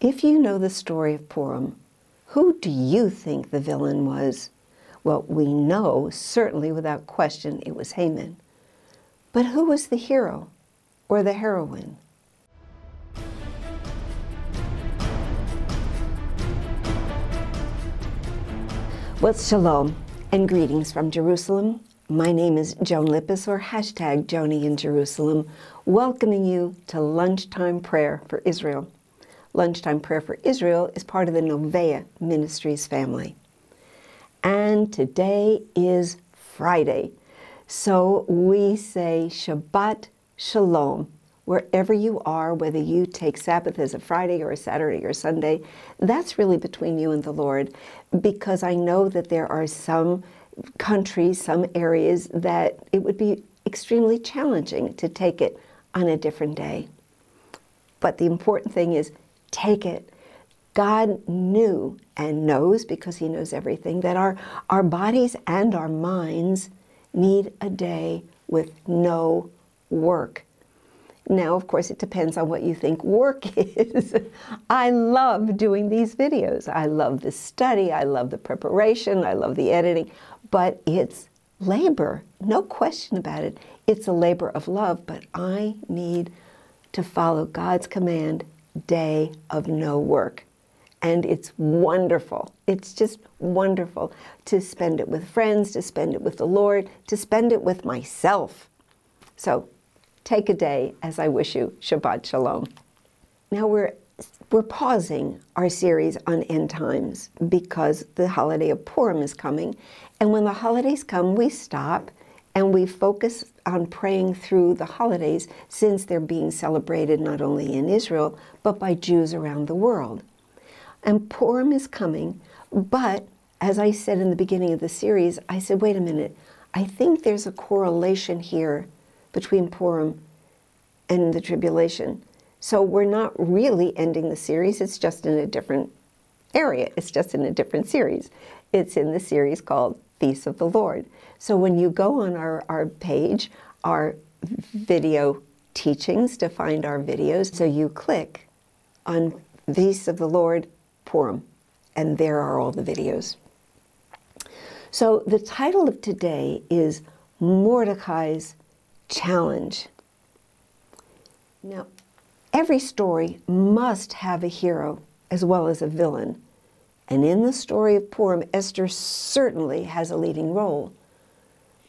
If you know the story of Purim, who do you think the villain was? Well, we know, certainly without question, it was Haman. But who was the hero or the heroine? Well, shalom and greetings from Jerusalem. My name is Joan Lippis, or hashtag Joni in Jerusalem, welcoming you to Lunchtime Prayer for Israel. Lunchtime Prayer for Israel is part of the Novea Ministries family. And today is Friday, so we say Shabbat Shalom. Wherever you are, whether you take Sabbath as a Friday or a Saturday or Sunday, that's really between you and the Lord, because I know that there are some countries, some areas that it would be extremely challenging to take it on a different day. But the important thing is, take it. God knew and knows, because He knows everything, that our bodies and our minds need a day with no work. Now, of course, it depends on what you think work is. I love doing these videos. I love the study. I love the preparation. I love the editing. But it's labor, no question about it. It's a labor of love, but I need to follow God's command, day of no work. And it's wonderful. It's just wonderful to spend it with friends, to spend it with the Lord, to spend it with myself. So take a day as I wish you Shabbat Shalom. Now we're pausing our series on end times because the holiday of Purim is coming. And when the holidays come, we stop and we focus on praying through the holidays, since they're being celebrated not only in Israel, but by Jews around the world. And Purim is coming, but as I said in the beginning of the series, I said, wait a minute, I think there's a correlation here between Purim and the tribulation. So we're not really ending the series, it's just in a different area. It's just in a different series. It's in the series called Feast of the Lord. So when you go on our page, our video teachings, to find our videos, so you click on Feast of the Lord, Purim, and there are all the videos. So the title of today is Mordecai's Challenge. Now, every story must have a hero as well as a villain. And in the story of Purim, Esther certainly has a leading role.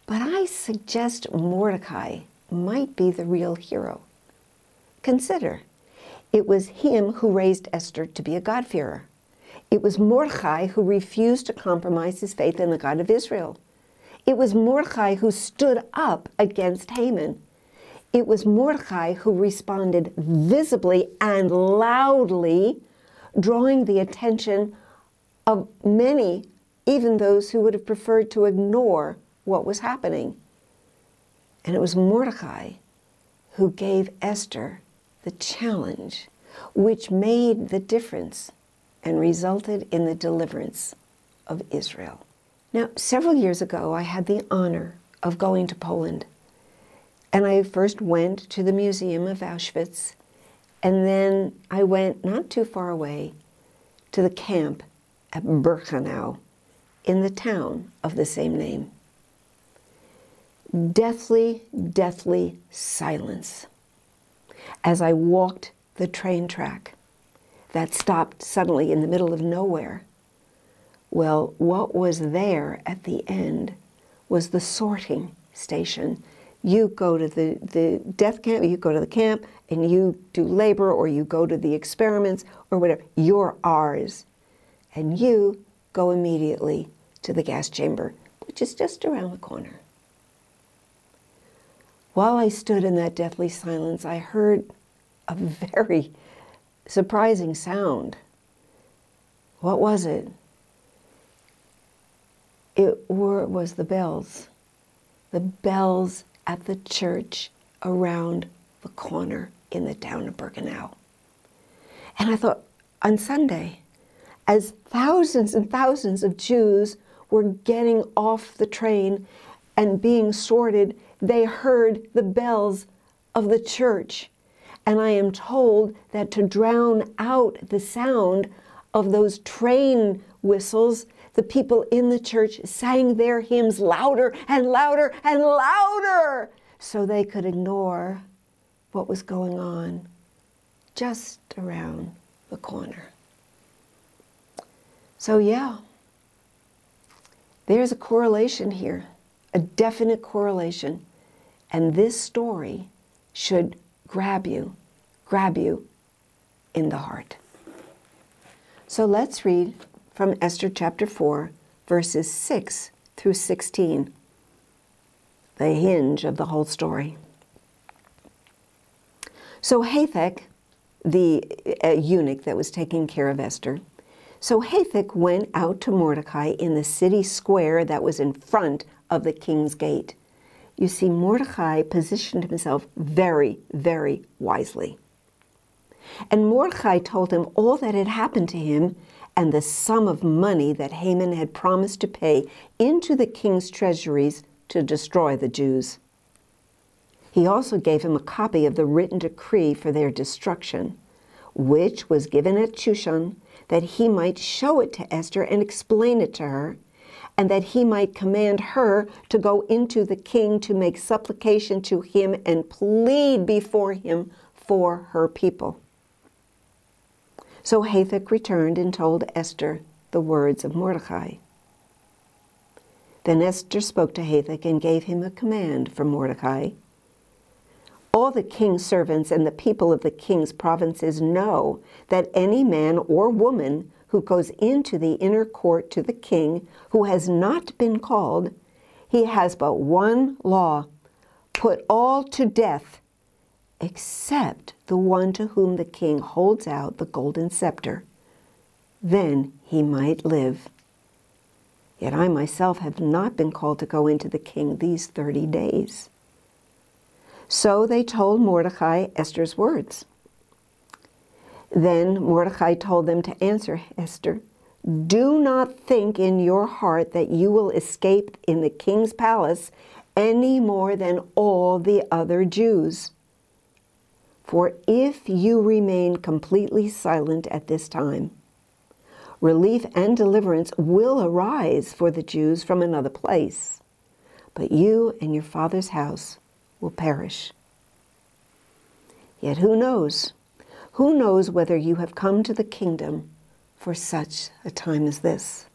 But I suggest Mordecai might be the real hero. Consider, it was him who raised Esther to be a God-fearer. It was Mordecai who refused to compromise his faith in the God of Israel. It was Mordecai who stood up against Haman. It was Mordecai who responded visibly and loudly, drawing the attention of many, even those who would have preferred to ignore what was happening. And it was Mordecai who gave Esther the challenge, which made the difference and resulted in the deliverance of Israel. Now, several years ago, I had the honor of going to Poland. And I first went to the Museum of Auschwitz, and then I went not too far away to the camp at Birkenau in the town of the same name. Deathly, deathly silence as I walked the train track that stopped suddenly in the middle of nowhere. Well, what was there at the end was the sorting station. You go to the death camp, you go to the camp, and you do labor, or you go to the experiments, or whatever. You're ours. And you go immediately to the gas chamber, which is just around the corner. While I stood in that deathly silence, I heard a very surprising sound. What was it? It was the bells. The bells at the church around the corner in the town of Birkenau. And I thought, on Sunday, as thousands and thousands of Jews were getting off the train and being sorted, they heard the bells of the church. And I am told that to drown out the sound of those train whistles, the people in the church sang their hymns louder and louder and louder so they could ignore what was going on just around the corner. So yeah, there's a correlation here, a definite correlation. And this story should grab you in the heart. So let's read from Esther chapter 4, verses 6 through 16, the hinge of the whole story. So Hathach, the eunuch that was taking care of Esther, so Hathach went out to Mordecai in the city square that was in front of the king's gate. You see, Mordecai positioned himself very, very wisely. And Mordecai told him all that had happened to him and the sum of money that Haman had promised to pay into the king's treasuries to destroy the Jews. He also gave him a copy of the written decree for their destruction, which was given at Shushan, that he might show it to Esther and explain it to her, and that he might command her to go into the king to make supplication to him and plead before him for her people. So Hathach returned and told Esther the words of Mordecai. Then Esther spoke to Hathach and gave him a command for Mordecai. All the king's servants and the people of the king's provinces know that any man or woman who goes into the inner court to the king who has not been called, he has but one law: put all to death, except the one to whom the king holds out the golden scepter. Then he might live. Yet I myself have not been called to go into the king these 30 days. So they told Mordecai Esther's words. Then Mordecai told them to answer Esther, "Do not think in your heart that you will escape in the king's palace any more than all the other Jews. For if you remain completely silent at this time, relief and deliverance will arise for the Jews from another place, but you and your father's house will perish. Yet who knows? Who knows whether you have come to the kingdom for such a time as this?"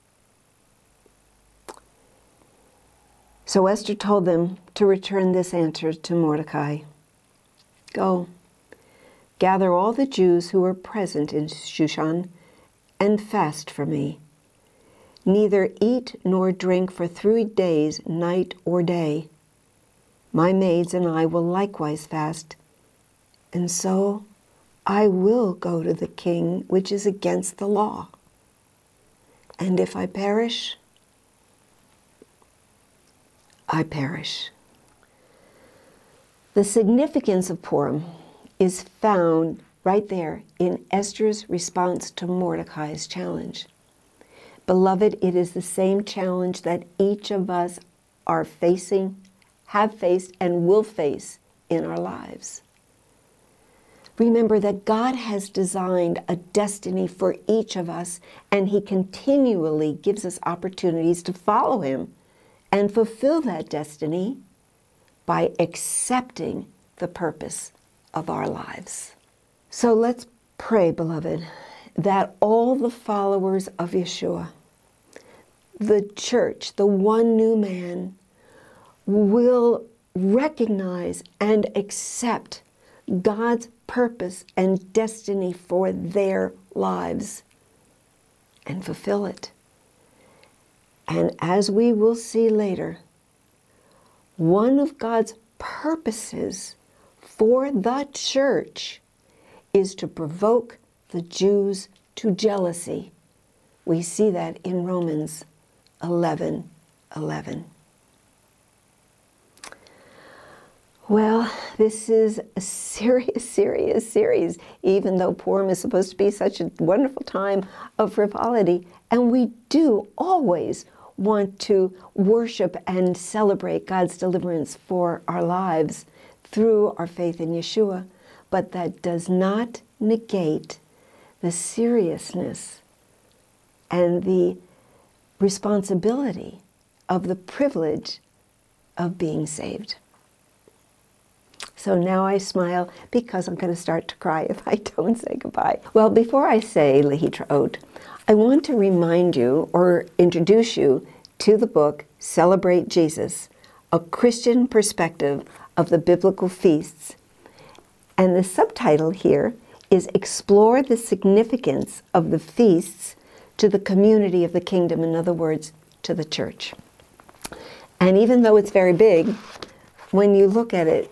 So Esther told them to return this answer to Mordecai. "Go, gather all the Jews who are present in Shushan and fast for me. Neither eat nor drink for 3 days, night or day. My maids and I will likewise fast, and so I will go to the king, which is against the law. And if I perish, I perish." The significance of Purim is found right there in Esther's response to Mordecai's challenge. Beloved, it is the same challenge that each of us are facing, have faced, and will face in our lives. Remember that God has designed a destiny for each of us, and He continually gives us opportunities to follow Him and fulfill that destiny by accepting the purpose of our lives. So let's pray, beloved, that all the followers of Yeshua, the church, the one new man, will recognize and accept God's purpose and destiny for their lives and fulfill it. And as we will see later, one of God's purposes for the church is to provoke the Jews to jealousy. We see that in Romans 11:11. Well, this is a serious series, even though Purim is supposed to be such a wonderful time of frivolity. And we do always want to worship and celebrate God's deliverance for our lives through our faith in Yeshua. but that does not negate the seriousness and the responsibility of the privilege of being saved. So now I smile because I'm going to start to cry if I don't say goodbye. Well, before I say Lehitraot, I want to remind you or introduce you to the book Celebrate Jesus, a Christian perspective of the biblical feasts. And the subtitle here is Explore the Significance of the Feasts to the Community of the Kingdom, in other words, to the church. And even though it's very big, when you look at it,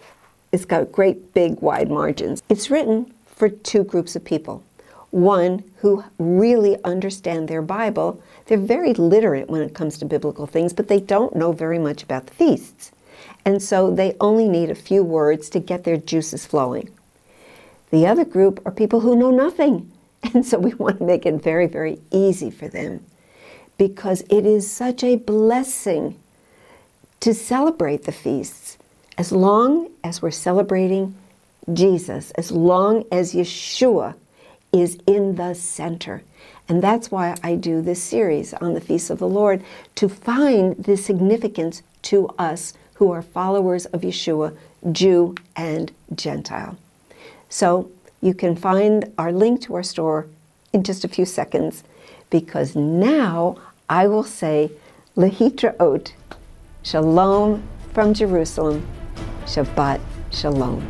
it's got great, big, wide margins. It's written for two groups of people. One who really understand their Bible. They're very literate when it comes to biblical things, but they don't know very much about the feasts. And so they only need a few words to get their juices flowing. The other group are people who know nothing. And so we want to make it very, very easy for them, because it is such a blessing to celebrate the feasts. As long as we're celebrating Jesus, as long as Yeshua is in the center. And that's why I do this series on the Feasts of the Lord, to find the significance to us who are followers of Yeshua, Jew and Gentile. So you can find our link to our store in just a few seconds, because now I will say Lehitraot, Shalom from Jerusalem, Shabbat Shalom.